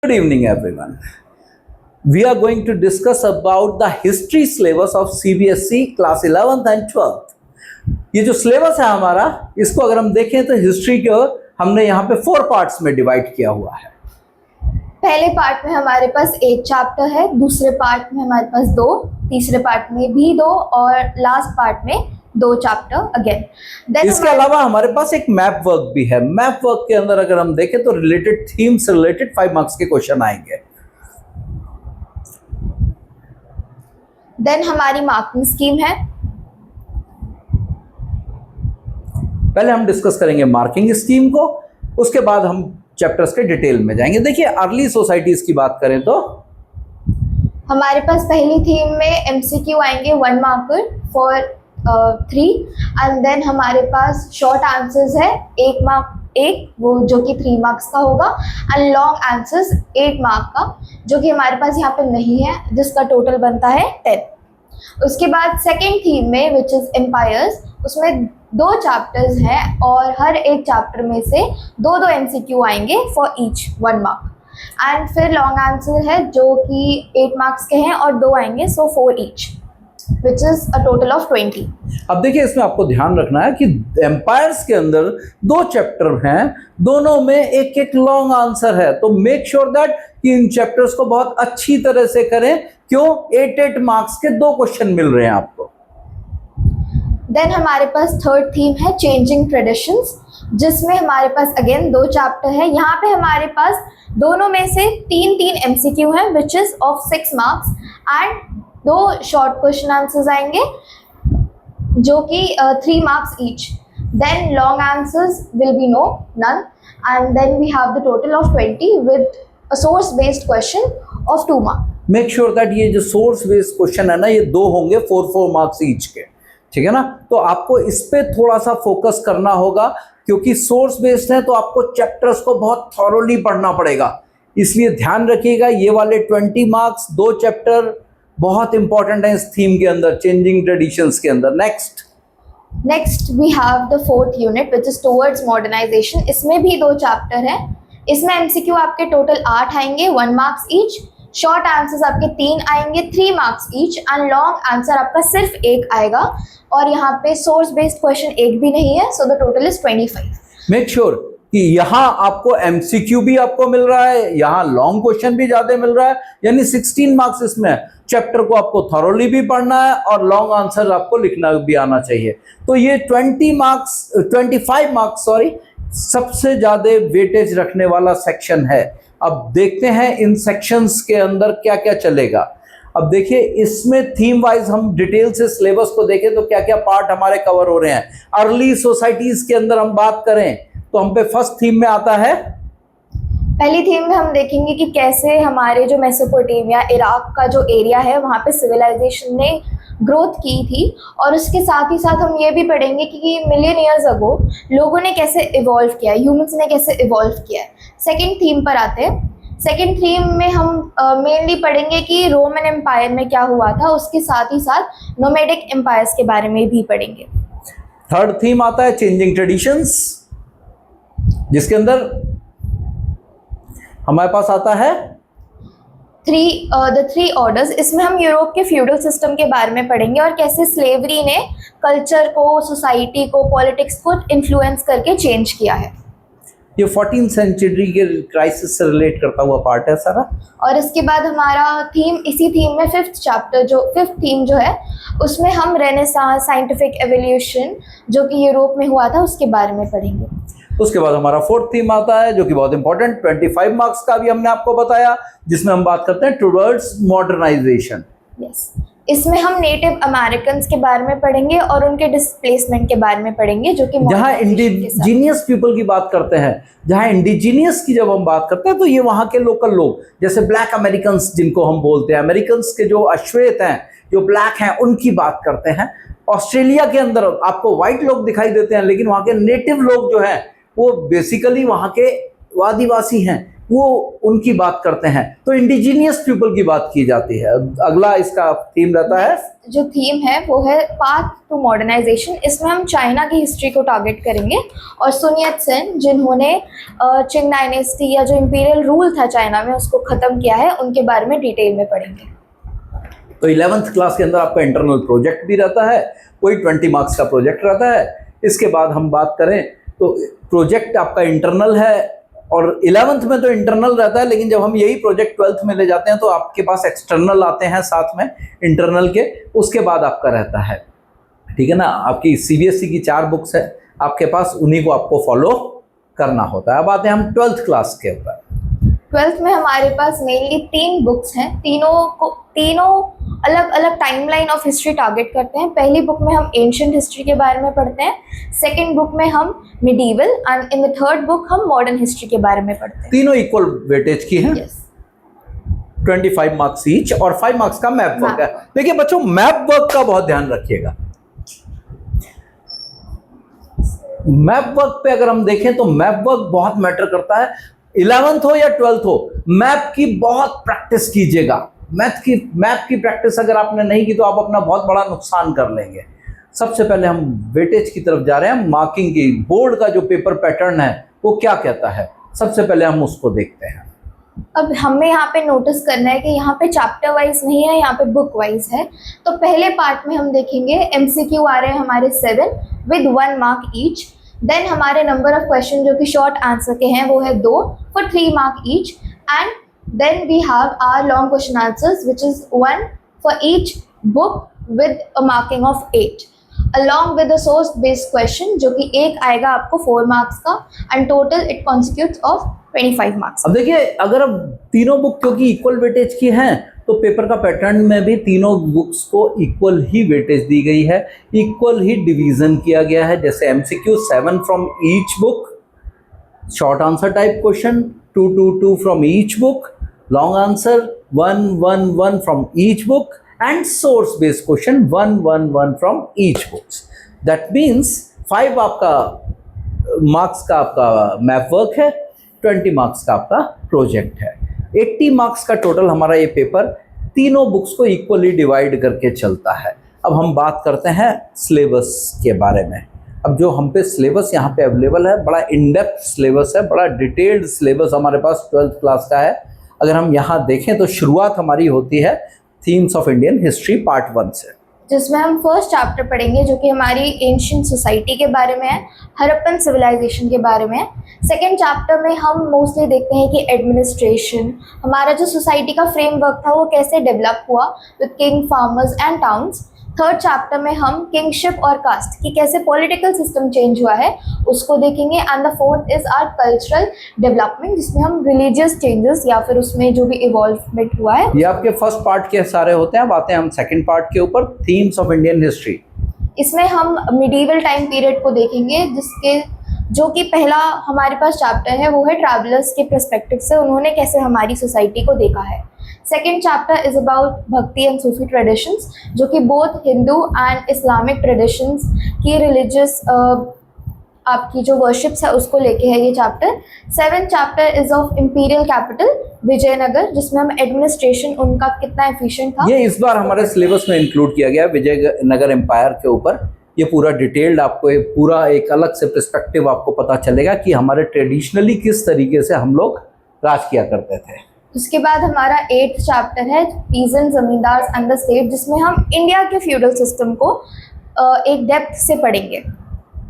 Good evening, everyone. We are going to discuss about the history syllabus of CBSE class 11th and 12th. ये जो syllabus है हमारा, इसको अगर हम देखें तो हिस्ट्री को हमने यहाँ पे 4 पार्ट्स में डिवाइड किया हुआ है। पहले पार्ट में हमारे पास एक चैप्टर है, दूसरे पार्ट में हमारे पास 2, तीसरे पार्ट में भी 2 और लास्ट पार्ट में 2 चैप्टर अगेन। इसके अलावा हमारे पास एक मैप वर्क भी है। मैप वर्क के अंदर अगर हम देखें तो रिलेटेड थीम से रिलेटेड 5 मार्क्स के क्वेश्चन आएंगे। देन हमारी मार्किंग स्कीम है। पहले हम डिस्कस करेंगे मार्किंग स्कीम को, उसके बाद हम चैप्टर्स के डिटेल में जाएंगे। देखिए, अर्ली सोसाइटीज की बात करें तो हमारे पास पहली थीम में एमसीक्यू आएंगे 1 मार्कर फॉर 3 एंड देन हमारे पास शॉर्ट आंसर्स है 1 मार्क वो जो कि 3 मार्क्स का होगा एंड लॉन्ग आंसर्स 8 मार्क का जो कि हमारे पास यहाँ पे नहीं है, जिसका टोटल बनता है 10। उसके बाद सेकेंड थीम में विच इज़ एम्पायर्स, उसमें 2 चैप्टर्स हैं और हर एक चैप्टर में से 2 एमसीक्यू आएंगे फॉर ईच 1 मार्क एंड फिर लॉन्ग आंसर है जो कि 8 मार्क्स के हैं और 2 आएंगे सो 4 each which is a total of 20। अब देखिए, इसमें आपको ध्यान रखना है कि एम्पायर्स के अंदर 2 चैप्टर हैं, दोनों में एक एक लॉन्ग आंसर है, तो मेक श्योर दैट कि इन चैप्टर्स को बहुत अच्छी तरह से करें। क्यों? 8 मार्क्स के 2 क्वेश्चन मिल रहे हैं आपको। देन हमारे पास थर्ड थीम है चेंजिंग ट्रेडिशंस, जिसमें हमारे पास अगेन 2 चैप्टर है। यहाँ पे हमारे पास दोनों में से 3 एमसीक्यू हैं which is of 6 marks and 2 short question answers आएंगे जो कि 3 marks each. Then long answers will be none and then we have the total of 20 with a source based question of 2 marks. Make sure that ये जो source based question है ना, ये 2 होंगे 4 marks each के, ठीक है ना। तो आपको इस पे थोड़ा सा फोकस करना होगा क्योंकि सोर्स बेस्ड है, तो आपको चैप्टर्स को बहुत थॉरोली पढ़ना पड़ेगा। इसलिए ध्यान रखिएगा, ये वाले 20 मार्क्स 2 चैप्टर बहुत इंपॉर्टेंट है इस थीम के अंदर, चेंजिंग ट्रेडिशंस के अंदर। Next we have the 4th unit which is towards modernisation. इसमें भी 2 चैप्टर हैं। इसमें एमसीक्यू आपके टोटल 8 आएंगे 1 मार्क्स ईच, शॉर्ट आंसर्स आपके 3 आएंगे 3 marks each and long answer आपका सिर्फ 1 आएगा और यहाँ पे सोर्स बेस्ड क्वेश्चन 1 भी नहीं है, so the total is 25। Make sure कि यहाँ आपको एमसीक्यू भी आपको मिल रहा है, यहाँ लॉन्ग क्वेश्चन भी ज्यादा मिल रहा है, यानी 16 मार्क्स इसमें है। चैप्टर को आपको थॉरोली भी पढ़ना है और लॉन्ग आंसर आपको लिखना भी आना चाहिए। तो ये 25 मार्क्स सबसे ज्यादा वेटेज रखने वाला सेक्शन है। अब देखते हैं इन सेक्शंस के अंदर क्या क्या चलेगा। अब देखिए, इसमें थीम वाइज हम डिटेल से सिलेबस को देखें तो क्या क्या पार्ट हमारे कवर हो रहे हैं। अर्ली सोसाइटीज के अंदर हम बात करें तो हम पे फर्स्ट थीम में आता है, पहली थीम में हम देखेंगे कि कैसे हमारे जो मेसोपोटामिया इराक का जो एरिया है वहाँ पे सिविलाइजेशन ने ग्रोथ की थी और उसके साथ ही साथ हम ये भी पढ़ेंगे कि मिलियन ईयर्स अगो लोगों ने कैसे इवॉल्व किया, ह्यूमंस ने कैसे इवॉल्व किया है। सेकेंड थीम पर आते हैं। सेकेंड थीम में हम मेनली पढ़ेंगे कि रोमन एम्पायर में क्या हुआ था, उसके साथ ही साथ नोमैडिक एम्पायर्स के बारे में भी पढ़ेंगे। थर्ड थीम आता है चेंजिंग ट्रेडिशंस, जिसके अंदर हमारे पास आता है द 3 ऑर्डर्स। इसमें हम यूरोप के फ्यूडल सिस्टम के बारे में पढ़ेंगे और कैसे स्लेवरी ने कल्चर को, सोसाइटी को, पॉलिटिक्स को इन्फ्लुएंस करके चेंज किया है। ये 14th सेंचुरी के क्राइसिस से रिलेट करता हुआ पार्ट है सारा। और इसके बाद हमारा थीम, इसी थीम में 5th थीम जो है उसमें हम रेनेसांस, साइंटिफिक एवोल्यूशन जो कि यूरोप में हुआ था उसके बारे में पढ़ेंगे। उसके बाद हमारा 4th थीम आता है जो कि बहुत इंपॉर्टेंट, 25 मार्क्स का भी हमने आपको बताया, जिसमें हम बात करते हैं टुवर्ड्स मॉडर्नाइजेशन। यस, इसमें हम नेटिव अमेरिकन के बारे में पढ़ेंगे और उनके डिस्प्लेसमेंट के बारे में पढ़ेंगे, जो कि जहाँ इंडिजीनियस पीपल की बात करते हैं, जहाँ इंडिजीनियस की जब हम बात करते हैं तो ये वहाँ के लोकल लोग, जैसे ब्लैक अमेरिकन जिनको हम बोलते हैं, अमेरिकन के जो अश्वेत हैं, जो ब्लैक हैं, उनकी बात करते हैं। ऑस्ट्रेलिया के अंदर आपको व्हाइट लोग दिखाई देते हैं, लेकिन वहाँ के नेटिव लोग जो हैं वो बेसिकली वहाँ के आदिवासी हैं, वो उनकी बात करते हैं। तो इंडिजीनियस पीपल की बात की जाती है। अगला इसका थीम रहता है, जो थीम है वो है पाथ टू मॉडर्नाइजेशन। इसमें हम चाइना की हिस्ट्री को टारगेट करेंगे और सुन यत सेन जिन्होंने चिंग डायनेस्टी या जो इंपीरियल रूल था चाइना में उसको ख़त्म किया है, उनके बारे में डिटेल में पढ़ेंगे। तो 11th क्लास के अंदर आपका इंटरनल प्रोजेक्ट भी रहता है, कोई 20 मार्क्स का प्रोजेक्ट रहता है। इसके बाद हम बात करें तो प्रोजेक्ट आपका इंटरनल है और 11th में तो इंटरनल रहता है, लेकिन जब हम यही प्रोजेक्ट 12th में ले जाते हैं तो आपके पास एक्सटर्नल आते हैं साथ में इंटरनल के। उसके बाद आपका रहता है, ठीक है ना, आपकी CBSE की 4 बुक्स है आपके पास, उन्हीं को आपको फॉलो करना होता है। अब आते हैं हम 12th क्लास के ऊपर। 12th में हमारे पास मेनली 3 बुक्स हैं, तीनों अलग अलग टाइमलाइन ऑफ हिस्ट्री टारगेट करते हैं। पहली बुक में हम एंशिएंट हिस्ट्री के बारे में पढ़ते हैं, सेकंड बुक में हम medieval and in the third book हम मॉडर्न हिस्ट्री के बारे में पढ़ते हैं। तीनों इक्वल वेटेज की हैं। Yes. 25 मार्क्स ईच और 5 मार्क्स का मैप वर्क है। देखिए बच्चों, मैप वर्क का बहुत ध्यान रखिएगा। मैप वर्क पे अगर हम देखें तो मैप वर्क बहुत मैटर करता है। 11th हो या 12th हो, मैप की बहुत प्रैक्टिस कीजिएगा। मैप की प्रैक्टिस अगर आपने नहीं की तो आप अपना बहुत बड़ा नुकसान कर लेंगे। सबसे पहले हम वेटेज की तरफ जा रहे हैं, मार्किंग की। बोर्ड का जो पेपर पैटर्न है वो क्या कहता है, सबसे पहले हम उसको देखते हैं। अब हमें यहाँ पे नोटिस करना है कि यहाँ पे चैप्टर वाइज नहीं है, यहाँ पे बुक वाइज है। तो पहले पार्ट में हम देखेंगे MCQ आ रहे हैं हमारे 7 विद 1 मार्क ईच। देन हमारे नंबर ऑफ क्वेश्चन जो कि शॉर्ट आंसर के हैं वो है 2 for 3 mark each. And then we have our long question answers which is 1 for each book with a marking of 8 along with the source based question जो कि एक आएगा आपको 4 मार्क्स का and total it constitutes of 25 marks. अब देखिए, अगर अब तीनों बुक क्योंकि इक्वल वेटेज की हैं तो पेपर का पैटर्न में भी तीनों बुक्स को इक्वल ही वेटेज दी गई है, इक्वल ही डिवीजन किया गया है। जैसे MCQ 7 from each book, short answer type question 2 2 2 from each book, long answer 1 1 1 from each book and source based question 1 1 1 from each books. That means 5 आपका मार्क्स का आपका मैप वर्क है, 20 मार्क्स का आपका प्रोजेक्ट है। 80 मार्क्स का total हमारा ये पेपर तीनों बुक्स को इक्वली डिवाइड करके चलता है। अब हम बात करते हैं सिलेबस के बारे में। अब जो हम पे सिलेबस यहाँ पे अवेलेबल है, बड़ा इन डेप्थ सिलेबस है, बड़ा डिटेल्ड सिलेबस हमारे पास 12th क्लास का है। अगर हम यहाँ देखें तो शुरुआत हमारी होती है themes of Indian history part 1 से, जिसमें हम फर्स्ट चैप्टर पढ़ेंगे जो कि हमारी एंशिएंट सोसाइटी के बारे में है, हड़प्पन सिविलाइजेशन के बारे में है। सेकेंड चैप्टर में हम मोस्टली देखते हैं कि एडमिनिस्ट्रेशन, हमारा जो सोसाइटी का फ्रेमवर्क था वो कैसे डेवलप हुआ with king, farmers and towns. Third chapter में हम किंगशिप और कास्ट की कैसे पॉलिटिकल सिस्टम चेंज हुआ है उसको देखेंगे। And the fourth is our cultural development, जिसमें हम रिलीजियस चेंजेस या फिर उसमें जो भी इवॉल्वमेंट हुआ है। ये आपके फर्स्ट पार्ट के सारे होते हैं। अब आते हैं हम सेकंड पार्ट के ऊपर, थीम्स ऑफ इंडियन हिस्ट्री। इसमें हम मिडीवल टाइम पीरियड को देखेंगे, जिसके जो कि पहला हमारे पास चैप्टर है वो है ट्रैवलर्स के पर्सपेक्टिव से उन्होंने कैसे हमारी सोसाइटी को देखा है। Second chapter is about bhakti and Sufi traditions, जो कि both Hindu and Islamic traditions की रिलीजियस आपकी जो वर्शिप्स है उसको लेके है ये चैप्टर। Seventh chapter is of imperial capital Vijayanagara, जिसमें हम एडमिनिस्ट्रेशन उनका कितना एफिशिएंट था ये इस बार हमारे सिलेबस में इंक्लूड किया गया विजयनगर एम्पायर के ऊपर। ये पूरा डिटेल्ड आपको एक अलग से पर्सपेक्टिव आपको पता चलेगा कि हमारे ट्रेडिशनली किस तरीके से हम लोग राज किया करते थे। उसके बाद हमारा 8th चैप्टर है पीजेंट, जमींदार एंड द स्टेट, जिसमें हम इंडिया के फ्यूडल सिस्टम को एक डेप्थ से पढ़ेंगे।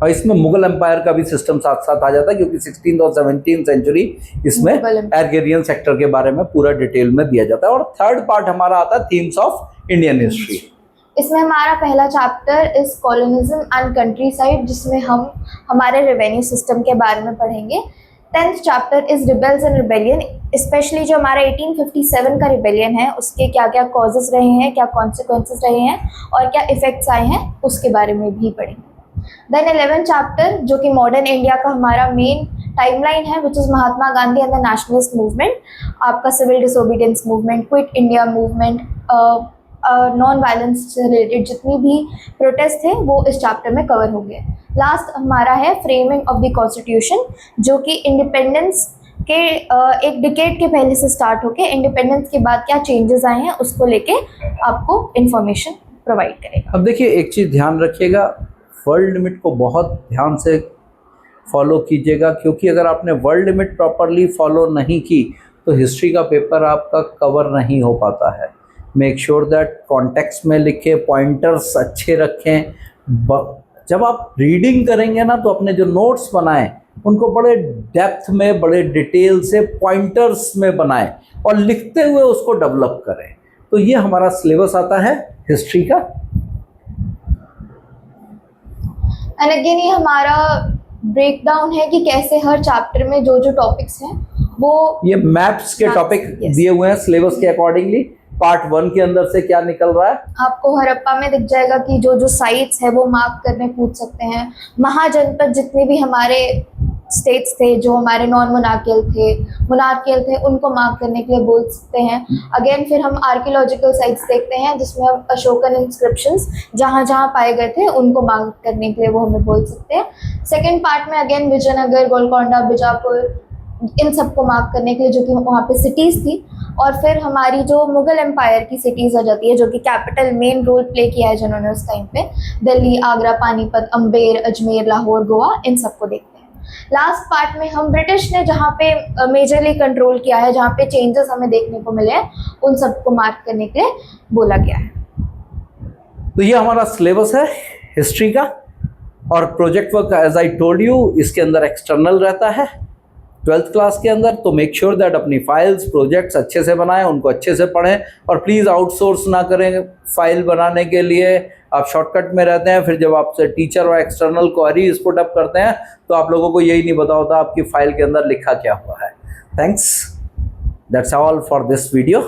और इसमें मुगल एम्पायर का भी सिस्टम साथ साथ आ जाता है, क्योंकि 16th और 17th सेंचुरी इसमें एर्गेरियन सेक्टर के बारे में पूरा डिटेल में दिया जाता है। और थर्ड पार्ट हमारा आता है थीम्स ऑफ इंडियन हिस्ट्री। इसमें हमारा पहला chapter is colonialism and country side, जिसमें हम हमारे रेवेन्यू सिस्टम के बारे में पढ़ेंगे। 10th chapter is rebels and rebellion, specially जो हमारा 1857 का रिबेलियन है उसके क्या क्या कॉजेज रहे हैं, क्या कॉन्सिक्वेंसेस रहे हैं और क्या इफेक्ट्स आए हैं उसके बारे में भी पढ़ेंगे। देन 11th चैप्टर जो कि मॉडर्न इंडिया का हमारा मेन टाइमलाइन है, which is Mahatma Gandhi and the nationalist movement, आपका civil disobedience movement, quit India movement, non violence से रिलेटेड जितनी भी प्रोटेस्ट थे वो इस चैप्टर में कवर होंगे। लास्ट हमारा है फ्रेमिंग ऑफ द कॉन्स्टिट्यूशन, जो कि इंडिपेंडेंस के एक डिकेड के पहले से स्टार्ट होके इंडिपेंडेंस के बाद क्या चेंजेस आए हैं उसको लेके आपको इंफॉर्मेशन प्रोवाइड करेगा। अब देखिए एक चीज़ ध्यान रखिएगा, वर्ल्ड लिमिट को बहुत ध्यान से फॉलो कीजिएगा, क्योंकि अगर आपने वर्ल्ड लिमिट प्रॉपरली फॉलो नहीं की तो हिस्ट्री का पेपर आपका कवर नहीं हो पाता है। मेक श्योर दैट कॉन्टेक्स्ट में लिखें, पॉइंटर्स अच्छे रखें। जब आप रीडिंग करेंगे ना तो अपने जो नोट्स बनाएं उनको बड़े डेप्थ में, बड़े डिटेल से पॉइंटर्स में बनाएं और लिखते हुए उसको डेवलप करें। तो ये हमारा सिलेबस आता है हिस्ट्री का। एंड अगेन ये हमारा ब्रेकडाउन है कि कैसे हर चैप्टर में जो जो टॉपिक्स हैं वो ये मैप्स के टॉपिक yes. दिए हुए हैं सिलेबस के अकॉर्डिंगली। पार्ट 1 के अंदर से क्या निकल रहा है आपको हड़प्पा में दिख जाएगा कि जो जो साइट्स है वो मार्क करने पूछ सकते हैं। महाजनपद जितने भी हमारे स्टेट्स थे जो हमारे नॉन मोनार्कियल थे उनको मार्क करने के लिए बोल सकते हैं। अगेन फिर हम आर्कियोलॉजिकल साइट्स देखते हैं जिसमें हम अशोकन इंस्क्रिप्शंस जहाँ जहाँ पाए गए थे उनको मार्क करने के लिए वो हमें बोल सकते हैं। सेकेंड पार्ट में अगेन विजयनगर, गोलकोंडा, बीजापुर इन सबको मार्क करने के लिए जो कि वहाँ पे सिटीज़ थी। और फिर हमारी जो मुगल एम्पायर की सिटीज़ आ जाती है जो कि कैपिटल मेन रोल प्ले किया है जिन्होंने उस टाइम पे, दिल्ली, आगरा, पानीपत, अम्बेर, अजमेर, लाहौर, गोवा, इन सबको देखते हैं। लास्ट पार्ट में हम ब्रिटिश ने जहाँ पे मेजरली कंट्रोल किया है, जहाँ पे चेंजेस हमें देखने को मिले हैं, उन सबको मार्क करने के लिए बोला गया है। तो ये हमारा सिलेबस है हिस्ट्री का। और project work as I told you इसके अंदर एक्सटर्नल रहता है 12th क्लास के अंदर। तो मेक श्योर दैट अपनी फाइल्स, प्रोजेक्ट्स अच्छे से बनाएं, उनको अच्छे से पढ़ें और प्लीज़ आउटसोर्स ना करें फाइल बनाने के लिए। आप शॉर्टकट में रहते हैं, फिर जब आपसे टीचर और एक्सटर्नल क्वेरीज पुट अप करते हैं तो आप लोगों को यही नहीं पता होता आपकी फाइल के अंदर लिखा क्या हुआ है। Thanks, that's all for this video.